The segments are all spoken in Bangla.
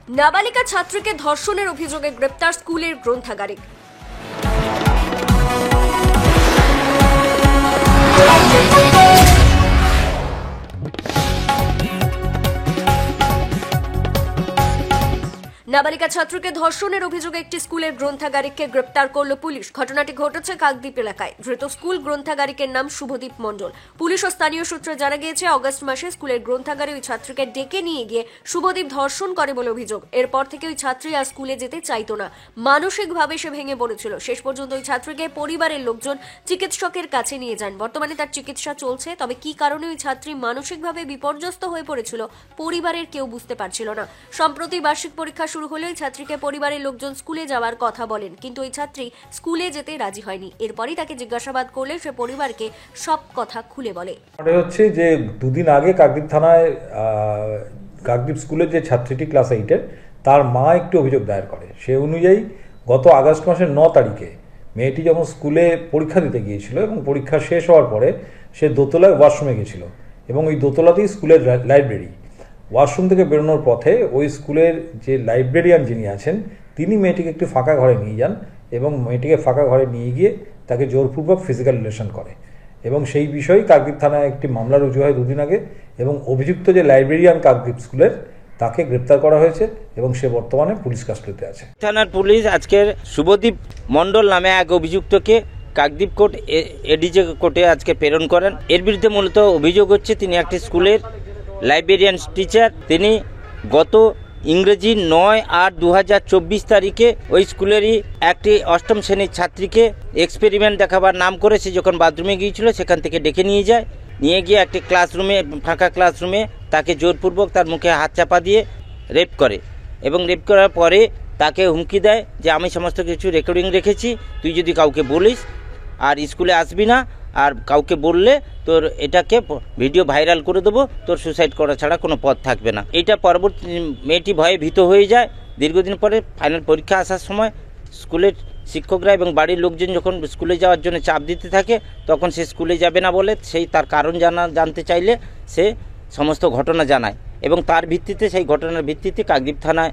নাবালিকা ছাত্রীকে ধর্ষণের অভিযোগে গ্রেপ্তার স্কুলের গ্রন্থাগারিক। নাবালিকা ছাত্রীকে ধর্ষণের অভিযোগে একটি স্কুলের গ্রন্থাগারিককে গ্রেপ্তার করল পুলিশ। ঘটনাটি ঘটেছে কাকদ্বীপ এলাকায়। ধৃত স্কুল গ্রন্থাগারিকের নাম শুভদীপ মণ্ডল। পুলিশ ও স্থানীয় সূত্রে জানা গিয়েছে, অগস্ট মাসে স্কুলের গ্রন্থাগারে ওই ছাত্রীকে ডেকে নিয়ে গিয়ে শুভদীপ ধর্ষণ করে বলে অভিযোগ। এরপর থেকে ওই ছাত্রী আর স্কুলে যেতে চাইতো না, মানসিকভাবে সে ভেঙে পড়েছিল। শেষ পর্যন্ত ওই ছাত্রীকে পরিবারের লোকজন চিকিৎসকের কাছে নিয়ে যান। বর্তমানে তার চিকিৎসা চলছে। তবে কি কারণে ওই ছাত্রী মানসিকভাবে বিপর্যস্ত হয়ে পড়েছিল পরিবারের কেউ বুঝতে পারছিল না। সম্প্রতি বার্ষিক পরীক্ষা শুরু হলে ওই ছাত্রীকে পরিবারের লোকজন স্কুলে যাওয়ার কথা বলেন, কিন্তু ওই ছাত্রী স্কুলে যেতে রাজি হয়নি। এরপরই তাকে জিজ্ঞাসাবাদ করলে সে পরিবারকে সব কথা খুলে বলে। হচ্ছে যে দুদিন আগে কাকদ্বীপ থানায় কাকদ্বীপ স্কুলের যে ছাত্রীটি ক্লাস 8-এর, তার মা একটি অভিযোগ দায়ের করে। সে অনুযায়ী গত আগস্ট মাসের 9 তারিখে মেয়েটি যখন স্কুলে পরীক্ষা দিতে গিয়েছিল এবং পরীক্ষা শেষ হওয়ার পরে সে দোতলায় ওয়াশরুমে গেছিল এবং ওই দোতলাতেই স্কুলের লাইব্রেরি। ওয়াশরুম থেকে বেরোনোর পথে ওই স্কুলের যে লাইব্রেরিয়ান যিনি আছেন তিনি মেয়েটিকে একটি ফাঁকা ঘরে নিয়ে যান এবং মেয়েটিকে ফাঁকা ঘরে নিয়ে গিয়ে তাকে জোরপূর্বক ফিজিক্যাল রিলেশন করে এবং সেই বিষয়ে কাকদ্বীপ থানায় একটি মামলা রুজু হয় দুদিন আগে এবং অভিযুক্ত যে লাইব্রেরিয়ান কাকদ্বীপ স্কুলের তাকে গ্রেপ্তার করা হয়েছে এবং সে বর্তমানে পুলিশ কাস্টডিতে আছে। থানার পুলিশ আজকের শুভদীপ মণ্ডল নামে এক অভিযুক্তকে কাকদ্বীপ কোর্ট এডিজে কোর্টে আজকে প্রেরণ করেন। এর বিরুদ্ধে মূলত অভিযোগ হচ্ছে তিনি একটি স্কুলের লাইব্রেরিয়ান টিচার। তিনি গত ইংরেজি 9/8/2024 তারিখে ওই স্কুলেরই একটি 8ম শ্রেণীর ছাত্রীকে এক্সপেরিমেন্ট দেখাবার নাম করে সে যখন বাথরুমে গিয়েছিল সেখান থেকে ডেকে নিয়ে গিয়ে একটি ক্লাসরুমে, ফাঁকা ক্লাসরুমে তাকে জোরপূর্বক তার মুখে হাত চাপা দিয়ে রেপ করে এবং রেপ করার পরে তাকে হুমকি দেয় যে আমি সমস্ত কিছু রেকর্ডিং রেখেছি, তুই যদি কাউকে বলিস আর স্কুলে আসবি না, আর কাউকে বললে তোর এটাকে ভিডিও ভাইরাল করে দেবো, তোর সুসাইড করা ছাড়া কোনো পথ থাকবে না। এটা পরবর্তী মেয়েটি ভয়ে ভীত হয়ে যায়। দীর্ঘদিন পরে ফাইনাল পরীক্ষা আসার সময় স্কুলের শিক্ষকরা এবং বাড়ির লোকজন যখন স্কুলে যাওয়ার জন্য চাপ দিতে থাকে তখন সে স্কুলে যাবে না বলে সেই তার কারণ জানতে চাইলে সে সমস্ত ঘটনা জানায় এবং তার ভিত্তিতে, সেই ঘটনার ভিত্তিতে কাকদ্বীপ থানায়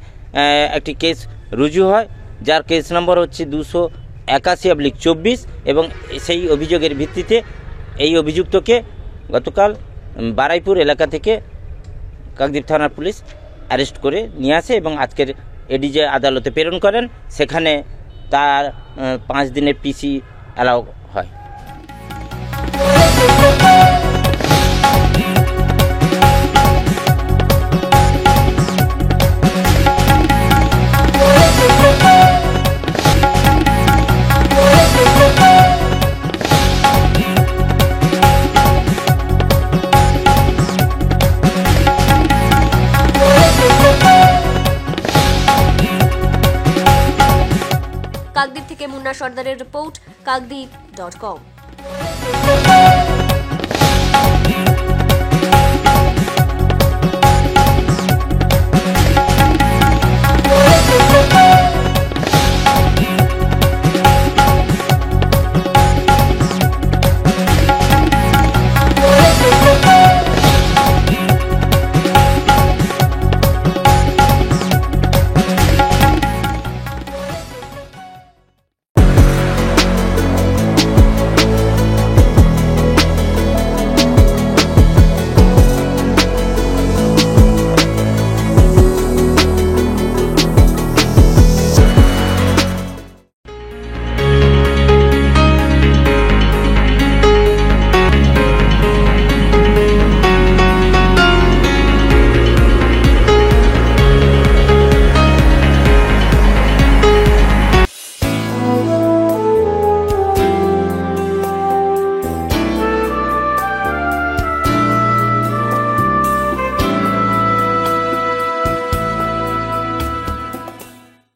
একটি কেস রুজু হয়, যার কেস নম্বর হচ্ছে 281/24 এবং সেই অভিযোগের ভিত্তিতে এই অভিযুক্তকে গতকাল বারাইপুর এলাকা থেকে কাকদ্বীপ থানার পুলিশ অ্যারেস্ট করে নিয়ে আসে এবং আজকের এডিজে আদালতে প্রেরণ করেন। সেখানে তার 5 দিনের পিসি অ্যালাউ হয়। কাকদ্বীপ থেকে মুন্না সর্দারের রিপোর্ট, কাকদ্বীপ.com।